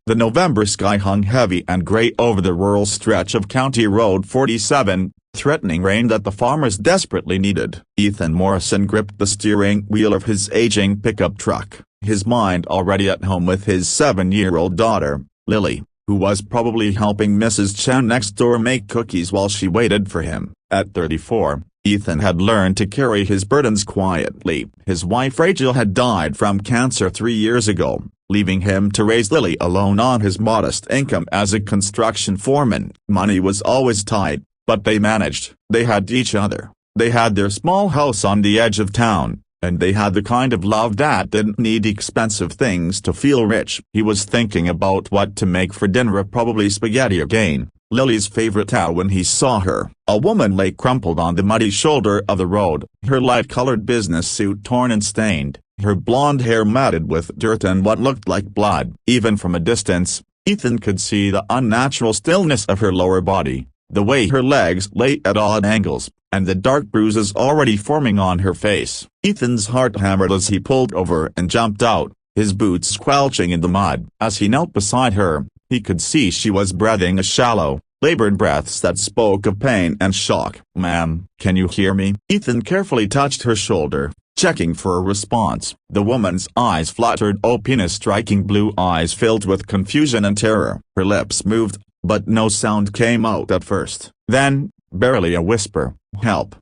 The November sky hung heavy and gray over the rural stretch of County Road 47, threatening rain that the farmers desperately needed. Ethan Morrison gripped the steering wheel of his aging pickup truck, his mind already at home with his 7-year-old daughter, Lily, who was probably helping Mrs. Chen next door make cookies while she waited for him. At 34, Ethan had learned to carry his burdens quietly. His wife Rachel had died from cancer 3 years ago, leaving him to raise Lily alone on his modest income as a construction foreman. Money was always tight, but they managed. They had each other. They had their small house on the edge of town, and they had the kind of love that didn't need expensive things to feel rich. He was thinking about what to make for dinner, probably spaghetti again, Lily's favorite, when he saw her. A woman lay crumpled on the muddy shoulder of the road, her light-colored business suit torn and stained, her blonde hair matted with dirt and what looked like blood. Even from a distance, Ethan could see the unnatural stillness of her lower body, the way her legs lay at odd angles, and the dark bruises already forming on her face. Ethan's heart hammered as he pulled over and jumped out, his boots squelching in the mud. As he knelt beside her, he could see she was breathing a shallow, labored breaths that spoke of pain and shock. "Ma'am, can you hear me?" Ethan carefully touched her shoulder, checking for a response. The woman's eyes fluttered open, striking blue eyes filled with confusion and terror. Her lips moved, but no sound came out at first. Then, barely a whisper, "Help.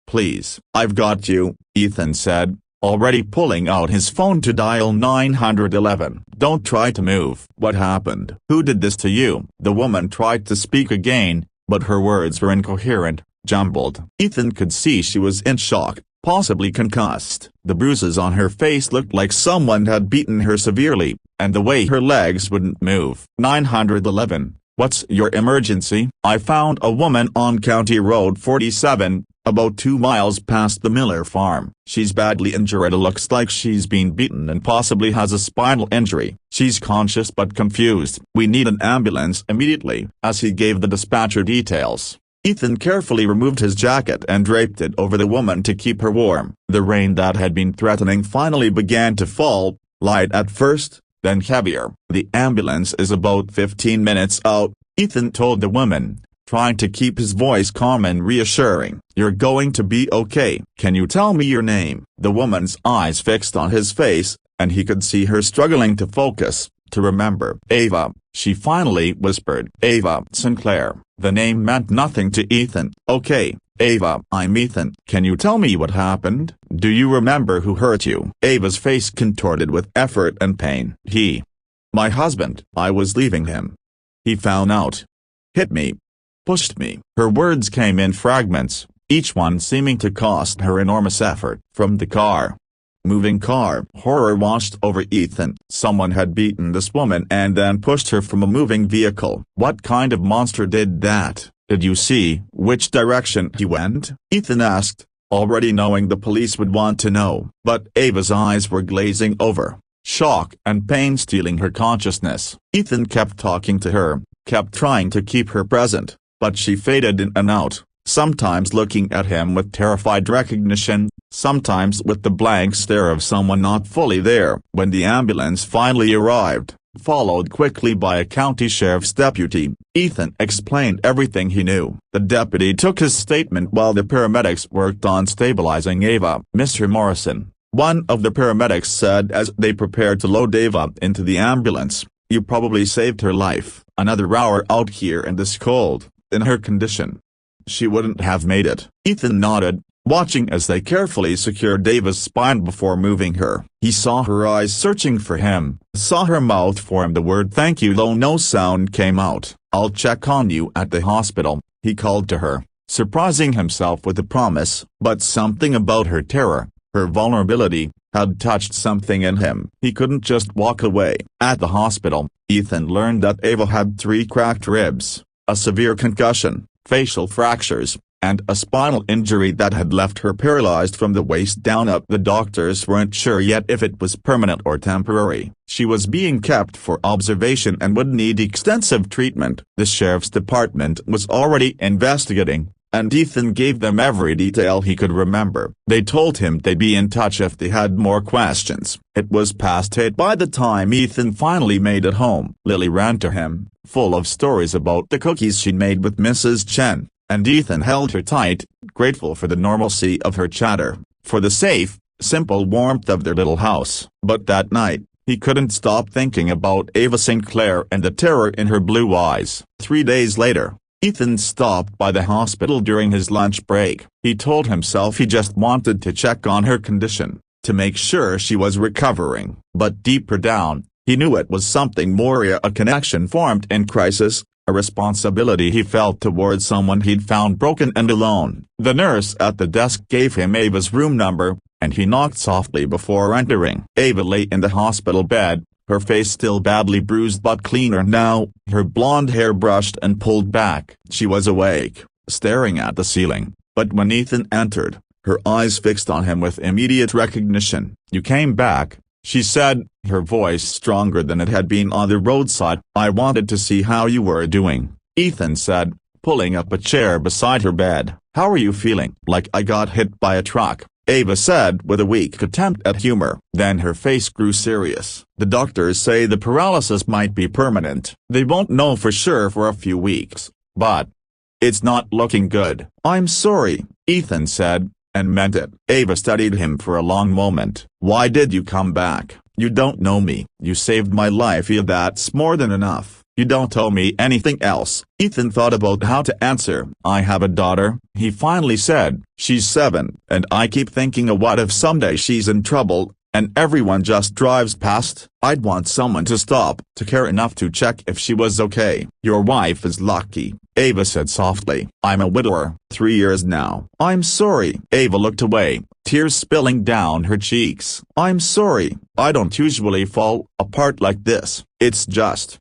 Please." "I've got you," Ethan said, already pulling out his phone to dial 911. "Don't try to move." "What happened? Who did this to you?" The woman tried to speak again, but her words were incoherent, jumbled. Ethan could see she was in shock, possibly concussed. The bruises on her face looked like someone had beaten her severely, and the way her legs wouldn't move. 911. "What's your emergency?" "I found a woman on County Road 47, about 2 miles past the Miller farm. She's badly injured. It looks like she's been beaten and possibly has a spinal injury. She's conscious but confused. We need an ambulance immediately." As he gave the dispatcher details, Ethan carefully removed his jacket and draped it over the woman to keep her warm. The rain that had been threatening finally began to fall, light at first, then heavier. "The ambulance is about 15 minutes out," Ethan told the woman, trying to keep his voice calm and reassuring. "You're going to be okay. Can you tell me your name?" The woman's eyes fixed on his face, and he could see her struggling to focus, to remember. "Ava," she finally whispered. "Ava Sinclair." The name meant nothing to Ethan. "Okay, Ava, I'm Ethan. Can you tell me what happened? Do you remember who hurt you?" Ava's face contorted with effort and pain. My husband. I was leaving him. He found out. Hit me. Pushed me." Her words came in fragments, each one seeming to cost her enormous effort. "From the car." Moving car. Horror washed over Ethan. Someone had beaten this woman and then pushed her from a moving vehicle. What kind of monster did that? "Did you see which direction he went?" Ethan asked, already knowing the police would want to know. But Ava's eyes were glazing over, shock and pain stealing her consciousness. Ethan kept talking to her, kept trying to keep her present, but she faded in and out, sometimes looking at him with terrified recognition, sometimes with the blank stare of someone not fully there. When the ambulance finally arrived, followed quickly by a county sheriff's deputy, Ethan explained everything he knew. The deputy took his statement while the paramedics worked on stabilizing Ava. "Mr. Morrison," one of the paramedics said as they prepared to load Ava into the ambulance, "you probably saved her life. Another hour out here in this cold, in her condition, she wouldn't have made it." Ethan nodded, watching as they carefully secured Ava's spine before moving her. He saw her eyes searching for him, saw her mouth form the word "thank you" though no sound came out. "I'll check on you at the hospital," he called to her, surprising himself with the promise. But something about her terror, her vulnerability, had touched something in him. He couldn't just walk away. At the hospital, Ethan learned that Ava had 3 cracked ribs, a severe concussion, facial fractures, and a spinal injury that had left her paralyzed from the waist down up. The doctors weren't sure yet if it was permanent or temporary. She was being kept for observation and would need extensive treatment. The sheriff's department was already investigating, and Ethan gave them every detail he could remember. They told him they'd be in touch if they had more questions. It was past 8 by the time Ethan finally made it home. Lily ran to him, full of stories about the cookies she'd made with Mrs. Chen, and Ethan held her tight, grateful for the normalcy of her chatter, for the safe, simple warmth of their little house. But that night, he couldn't stop thinking about Ava Sinclair and the terror in her blue eyes. 3 days later, Ethan stopped by the hospital during his lunch break. He told himself he just wanted to check on her condition, to make sure she was recovering. But deeper down, he knew it was something more. A connection formed in crisis, a responsibility he felt towards someone he'd found broken and alone. The nurse at the desk gave him Ava's room number, and he knocked softly before entering. Ava lay in the hospital bed, her face still badly bruised but cleaner now, her blonde hair brushed and pulled back. She was awake, staring at the ceiling, but when Ethan entered, her eyes fixed on him with immediate recognition. "You came back," she said, her voice stronger than it had been on the roadside. "I wanted to see how you were doing," Ethan said, pulling up a chair beside her bed. "How are you feeling?" "Like I got hit by a truck," Ava said with a weak attempt at humor. Then her face grew serious. "The doctors say the paralysis might be permanent. They won't know for sure for a few weeks, but it's not looking good." "I'm sorry," Ethan said, and meant it. Ava studied him for a long moment. "Why did you come back? You don't know me. You saved my life. Yeah, that's more than enough. You don't owe me anything else." Ethan thought about how to answer. "I have a daughter," he finally said. "She's 7, and I keep thinking of what if someday she's in trouble, and everyone just drives past. I'd want someone to stop, to care enough to check if she was okay." "Your wife is lucky," Ava said softly. "I'm a widower, 3 years now." "I'm sorry." Ava looked away, tears spilling down her cheeks. "I'm sorry. I don't usually fall apart like this. It's just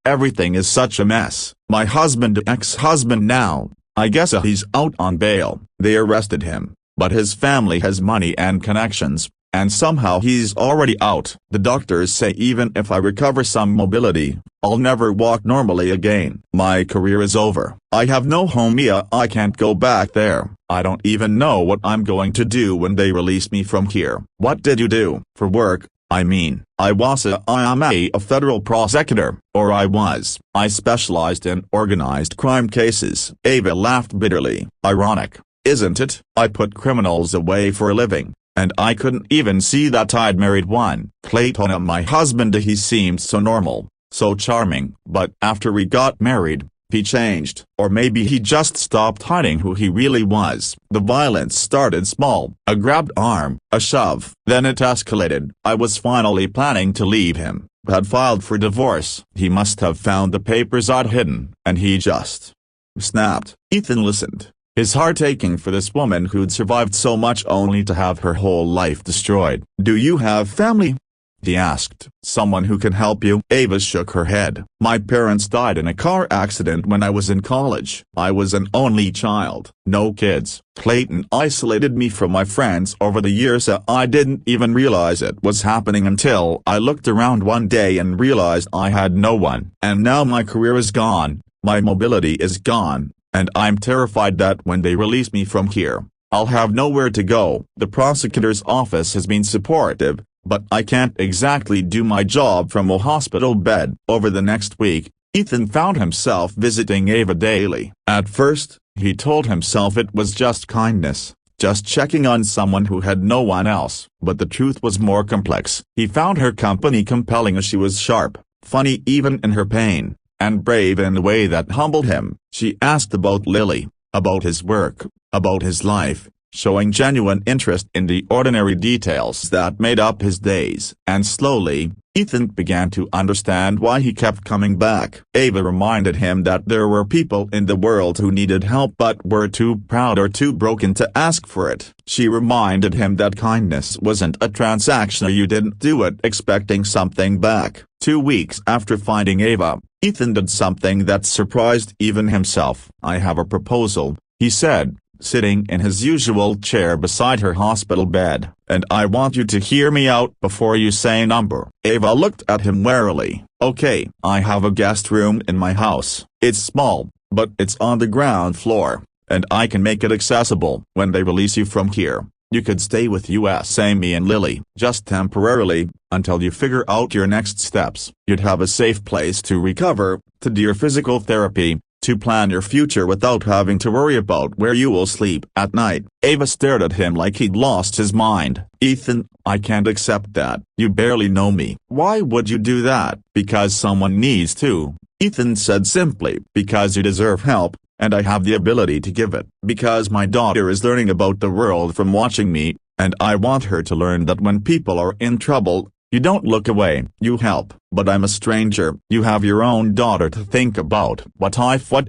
everything is such a mess. My husband, ex-husband now, I guess he's out on bail. They arrested him, but his family has money and connections, and somehow he's already out. The doctors say even if I recover some mobility, I'll never walk normally again. My career is over. I have no home. I can't go back there. I don't even know what I'm going to do when they release me from here." "What did you do for work?" "I mean, I am a federal prosecutor, or I was. I specialized in organized crime cases." Ava laughed bitterly. "Ironic, isn't it? I put criminals away for a living, and I couldn't even see that I'd married one. Clayton, my husband, he seemed so normal, so charming. But after we got married, he changed. Or maybe he just stopped hiding who he really was." The violence started small, a grabbed arm, a shove. Then it escalated. "I was finally planning to leave him, had filed for divorce. He must have found the papers I'd hidden, and he just snapped." Ethan listened, his heart aching for this woman who'd survived so much only to have her whole life destroyed. "Do you have family?" he asked. "Someone who can help you?" Ava shook her head. "My parents died in a car accident when I was in college. I was an only child. No kids. Clayton isolated me from my friends over the years. I didn't even realize it was happening until I looked around one day and realized I had no one. And now my career is gone, my mobility is gone, and I'm terrified that when they release me from here, I'll have nowhere to go." The prosecutor's office has been supportive, but I can't exactly do my job from a hospital bed. Over the next week, Ethan found himself visiting Ava daily. At first, he told himself it was just kindness, just checking on someone who had no one else. But the truth was more complex. He found her company compelling as she was sharp, funny even in her pain, and brave in a way that humbled him. She asked about Lily, about his work, about his life, showing genuine interest in the ordinary details that made up his days. And slowly, Ethan began to understand why he kept coming back. Ava reminded him that there were people in the world who needed help but were too proud or too broken to ask for it. She reminded him that kindness wasn't a transaction. You didn't do it expecting something back. 2 weeks after finding Ava, Ethan did something that surprised even himself. "I have a proposal," he said, sitting in his usual chair beside her hospital bed, "and I want you to hear me out before you say number." Ava looked at him warily. "Okay, I have a guest room in my house. It's small, but it's on the ground floor, and I can make it accessible. When they release you from here, you could stay with us, Amy and Lily, just temporarily, until you figure out your next steps. You'd have a safe place to recover, to do your physical therapy, to plan your future without having to worry about where you will sleep at night. Ava stared at him like he'd lost his mind. Ethan, I can't accept that. You barely know me. Why would you do that? Because someone needs to. Ethan said simply. Because you deserve help, and I have the ability to give it. Because my daughter is learning about the world from watching me, and I want her to learn that when people are in trouble, you don't look away, you help. But I'm a stranger. You have your own daughter to think about. What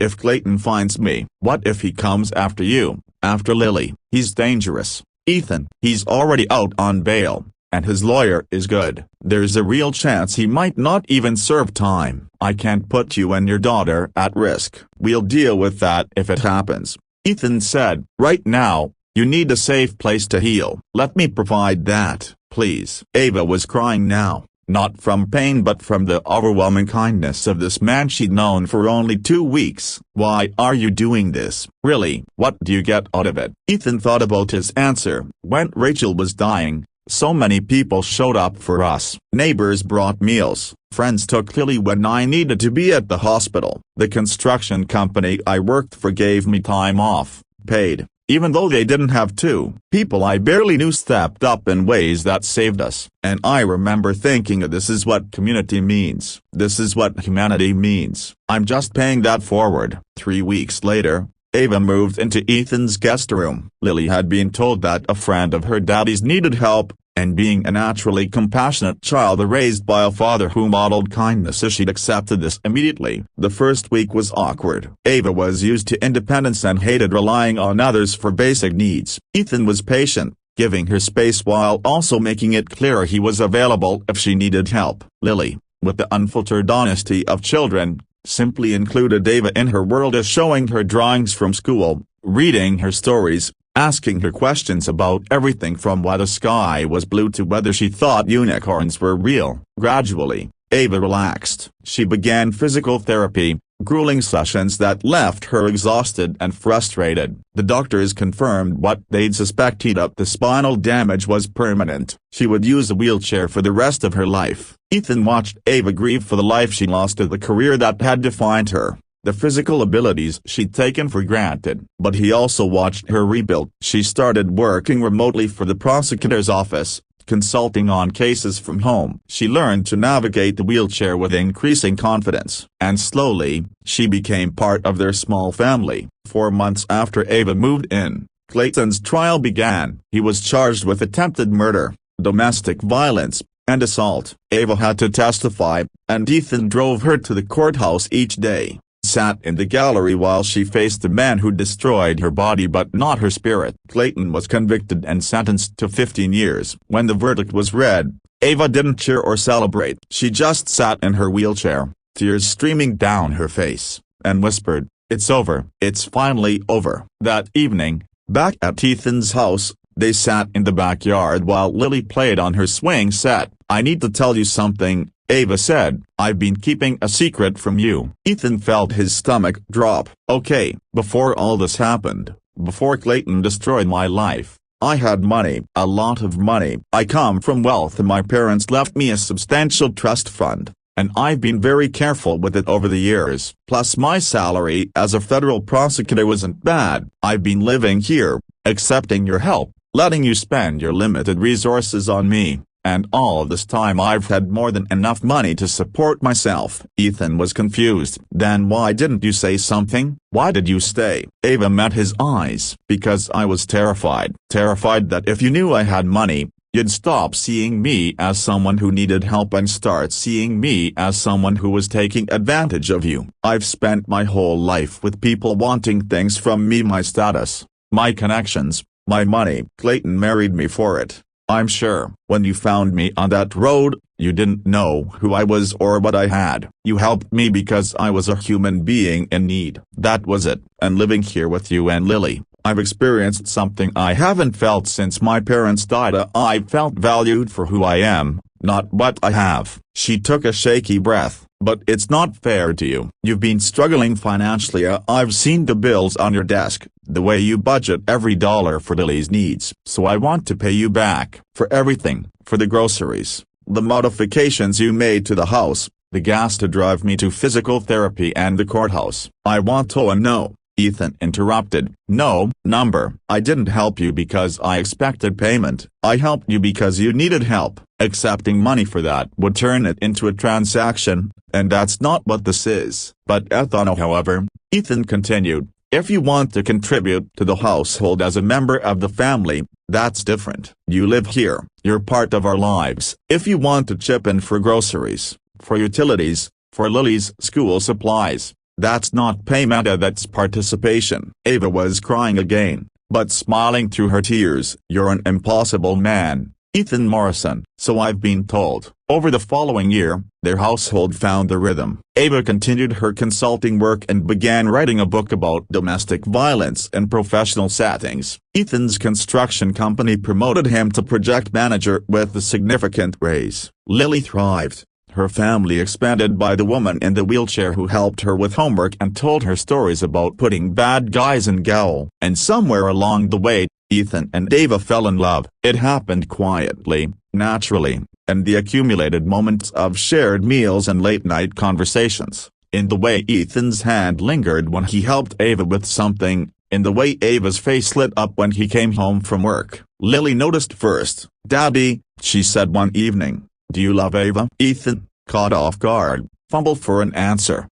if Clayton finds me? What if he comes after you, after Lily? He's dangerous, Ethan. He's already out on bail, and his lawyer is good. There's a real chance he might not even serve time. I can't put you and your daughter at risk. We'll deal with that if it happens, Ethan said. Right now, you need a safe place to heal. Let me provide that, please. Ava was crying now, not from pain but from the overwhelming kindness of this man she'd known for only 2 weeks. Why are you doing this? Really, what do you get out of it? Ethan thought about his answer. When Rachel was dying, so many people showed up for us. Neighbors brought meals. Friends took Lily when I needed to be at the hospital. The construction company I worked for gave me time off, paid, even though they didn't have to. People I barely knew stepped up in ways that saved us. And I remember thinking, this is what community means. This is what humanity means. I'm just paying that forward. 3 weeks later, Ava moved into Ethan's guest room. Lily had been told that a friend of her daddy's needed help, and being a naturally compassionate child raised by a father who modeled kindness, she'd accepted this immediately. The first week was awkward. Ava was used to independence and hated relying on others for basic needs. Ethan was patient, giving her space while also making it clear he was available if she needed help. Lily, with the unfiltered honesty of children, simply included Ava in her world, as showing her drawings from school, reading her stories, asking her questions about everything from why the sky was blue to whether she thought unicorns were real. Gradually, Ava relaxed. She began physical therapy, grueling sessions that left her exhausted and frustrated. The doctors confirmed what they'd suspected, that the spinal damage was permanent. She would use a wheelchair for the rest of her life. Ethan watched Ava grieve for the life she lost to the career that had defined her, the physical abilities she'd taken for granted. But he also watched her rebuild. She started working remotely for the prosecutor's office, consulting on cases from home. She learned to navigate the wheelchair with increasing confidence, and slowly, she became part of their small family. 4 months after Ava moved in, Clayton's trial began. He was charged with attempted murder, domestic violence, and assault. Ava had to testify, and Ethan drove her to the courthouse each day, sat in the gallery while she faced the man who destroyed her body but not her spirit. Clayton was convicted and sentenced to 15 years. When the verdict was read, Ava didn't cheer or celebrate. She just sat in her wheelchair, tears streaming down her face, and whispered, "It's over. It's finally over." That evening, back at Ethan's house, they sat in the backyard while Lily played on her swing set. "I need to tell you something," Ava said. "I've been keeping a secret from you." Ethan felt his stomach drop. "Okay, before all this happened, before Clayton destroyed my life, I had money, a lot of money. I come from wealth and my parents left me a substantial trust fund, and I've been very careful with it over the years. Plus my salary as a federal prosecutor wasn't bad. I've been living here, accepting your help, letting you spend your limited resources on me. And all this time I've had more than enough money to support myself." Ethan was confused. "Then why didn't you say something? Why did you stay?" Ava met his eyes. "Because I was terrified. Terrified that if you knew I had money, you'd stop seeing me as someone who needed help and start seeing me as someone who was taking advantage of you. I've spent my whole life with people wanting things from me, my status, my connections, my money. Clayton married me for it. I'm sure. When you found me on that road, you didn't know who I was or what I had. You helped me because I was a human being in need. That was it. And living here with you and Lily, I've experienced something I haven't felt since my parents died. I felt valued for who I am, Not what I have. She took a shaky breath. But it's not fair to you. You've been struggling financially. I've seen the bills on your desk, the way you budget every dollar for Lily's needs. So I want to pay you back for everything, for the groceries, the modifications you made to the house, the gas to drive me to physical therapy and the courthouse. I want to. No, Ethan interrupted. No, number. I didn't help you because I expected payment. I helped you because you needed help. Accepting money for that would turn it into a transaction, and that's not what this is. But Ethano, however, Ethan continued, if you want to contribute to the household as a member of the family, that's different. You live here, you're part of our lives. If you want to chip in for groceries, for utilities, for Lily's school supplies, that's not payment, that's participation. Ava was crying again, but smiling through her tears. You're an impossible man, Ethan Morrison. So I've been told. Over the following year, their household found the rhythm. Ava continued her consulting work and began writing a book about domestic violence in professional settings. Ethan's construction company promoted him to project manager with a significant raise. Lily thrived. Her family expanded by the woman in the wheelchair who helped her with homework and told her stories about putting bad guys in gaol. And somewhere along the way, Ethan and Ava fell in love. It happened quietly, naturally, in the accumulated moments of shared meals and late-night conversations, in the way Ethan's hand lingered when he helped Ava with something, in the way Ava's face lit up when he came home from work. Lily noticed first. Daddy, she said one evening, do you love Ava? Ethan, caught off guard, fumbled for an answer.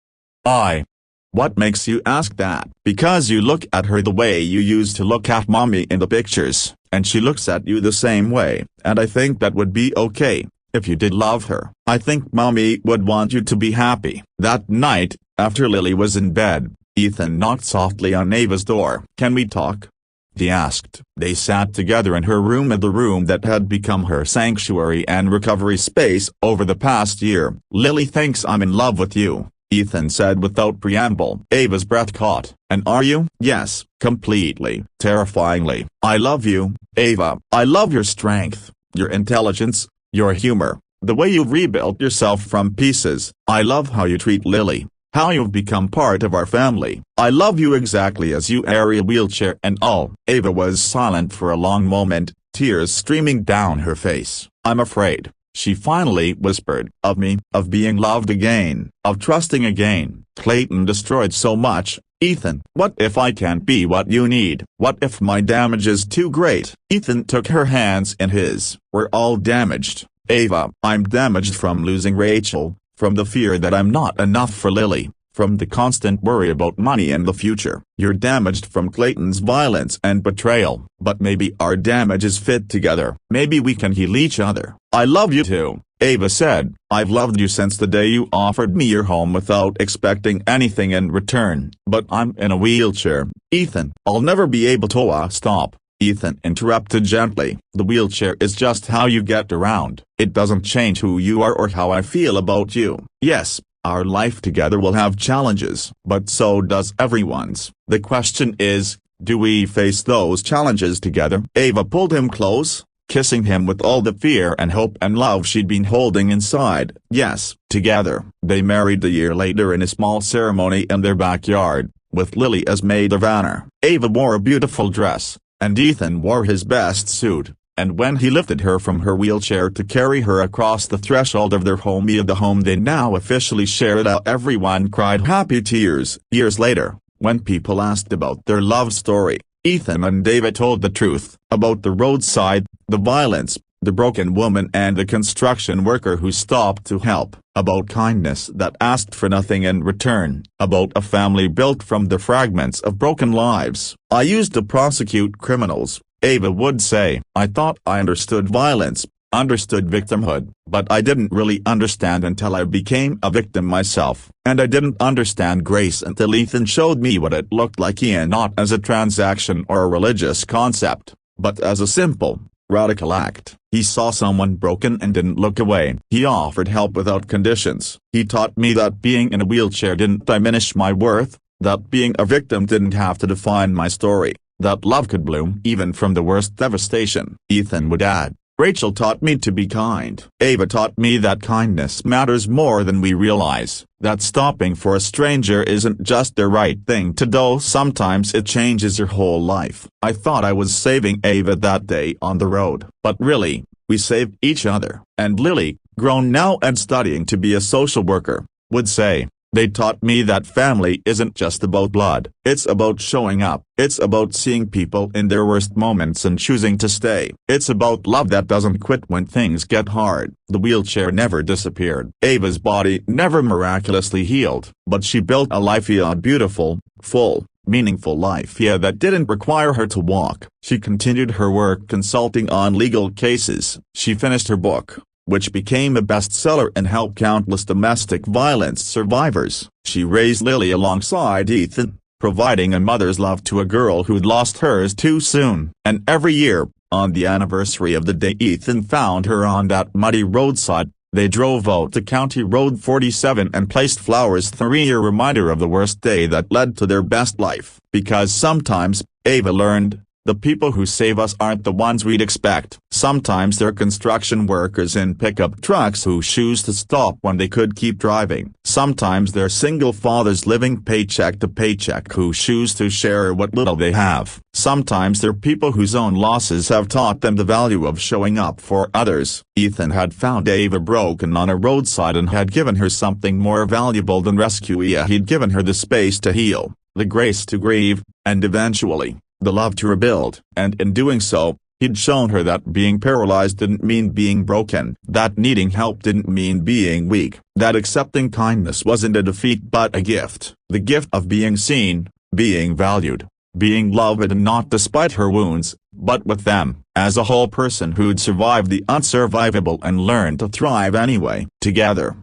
What makes you ask that? Because you look at her the way you used to look at mommy in the pictures, and she looks at you the same way, and I think that would be okay, if you did love her. I think mommy would want you to be happy. That night, after Lily was in bed, Ethan knocked softly on Ava's door. Can we talk? He asked. They sat together in her room, the room that had become her sanctuary and recovery space over the past year. Lily thinks I'm in love with you, Ethan said without preamble. Ava's breath caught. And are you? Yes, completely, terrifyingly. I love you, Ava. I love your strength, your intelligence, your humor, the way you've rebuilt yourself from pieces. I love how you treat Lily, how you've become part of our family. I love you exactly as you are, a wheelchair and all. Ava was silent for a long moment, tears streaming down her face. I'm afraid, she finally whispered, of me, of being loved again, of trusting again. Clayton destroyed so much. Ethan, what if I can't be what you need? What if my damage is too great? Ethan took her hands in his. We're all damaged, Ava. I'm damaged from losing Rachel, from the fear that I'm not enough for Lily, from the constant worry about money and the future. You're damaged from Clayton's violence and betrayal. But maybe our damages fit together. Maybe we can heal each other. I love you too, Ava said. I've loved you since the day you offered me your home without expecting anything in return. But I'm in a wheelchair, Ethan. I'll never be able to stop. Ethan interrupted gently. The wheelchair is just how you get around. It doesn't change who you are or how I feel about you. Yes, our life together will have challenges, but so does everyone's. The question is, do we face those challenges together? Ava pulled him close, kissing him with all the fear and hope and love she'd been holding inside. Yes, together. They married a year later in a small ceremony in their backyard, with Lily as maid of honor. Ava wore a beautiful dress, and Ethan wore his best suit, and when he lifted her from her wheelchair to carry her across the threshold of their home, the home they now officially shared, everyone cried happy tears. Years later, when people asked about their love story, Ethan and David told the truth, about the roadside, the violence, the broken woman and the construction worker who stopped to help, about kindness that asked for nothing in return, about a family built from the fragments of broken lives. I used to prosecute criminals, Ava would say. I thought I understood violence, understood victimhood, but I didn't really understand until I became a victim myself. And I didn't understand grace until Ethan showed me what it looked like, not as a transaction or a religious concept, but as a simple, radical act. He saw someone broken and didn't look away. He offered help without conditions. He taught me that being in a wheelchair didn't diminish my worth, that being a victim didn't have to define my story, that love could bloom even from the worst devastation. Ethan would add, Rachel taught me to be kind. Ava taught me that kindness matters more than we realize, that stopping for a stranger isn't just the right thing to do, sometimes it changes your whole life. I thought I was saving Ava that day on the road, but really, we saved each other. And Lily, grown now and studying to be a social worker, would say, they taught me that family isn't just about blood, it's about showing up, it's about seeing people in their worst moments and choosing to stay. It's about love that doesn't quit when things get hard. The wheelchair never disappeared. Ava's body never miraculously healed, but she built a life, a beautiful, full, meaningful life that didn't require her to walk. She continued her work consulting on legal cases. She finished her book, which became a bestseller and helped countless domestic violence survivors. She raised Lily alongside Ethan, providing a mother's love to a girl who'd lost hers too soon. And every year, on the anniversary of the day Ethan found her on that muddy roadside, they drove out to County Road 47 and placed flowers, 3-year reminder of the worst day that led to their best life. Because sometimes, Ava learned, the people who save us aren't the ones we'd expect. Sometimes they're construction workers in pickup trucks who choose to stop when they could keep driving. Sometimes they're single fathers living paycheck to paycheck who choose to share what little they have. Sometimes they're people whose own losses have taught them the value of showing up for others. Ethan had found Ava broken on a roadside and had given her something more valuable than rescue. He'd given her the space to heal, the grace to grieve, and eventually, the love to rebuild. And in doing so, he'd shown her that being paralyzed didn't mean being broken, that needing help didn't mean being weak, that accepting kindness wasn't a defeat but a gift. The gift of being seen, being valued, being loved, and not despite her wounds, but with them, as a whole person who'd survived the unsurvivable and learned to thrive anyway. Together,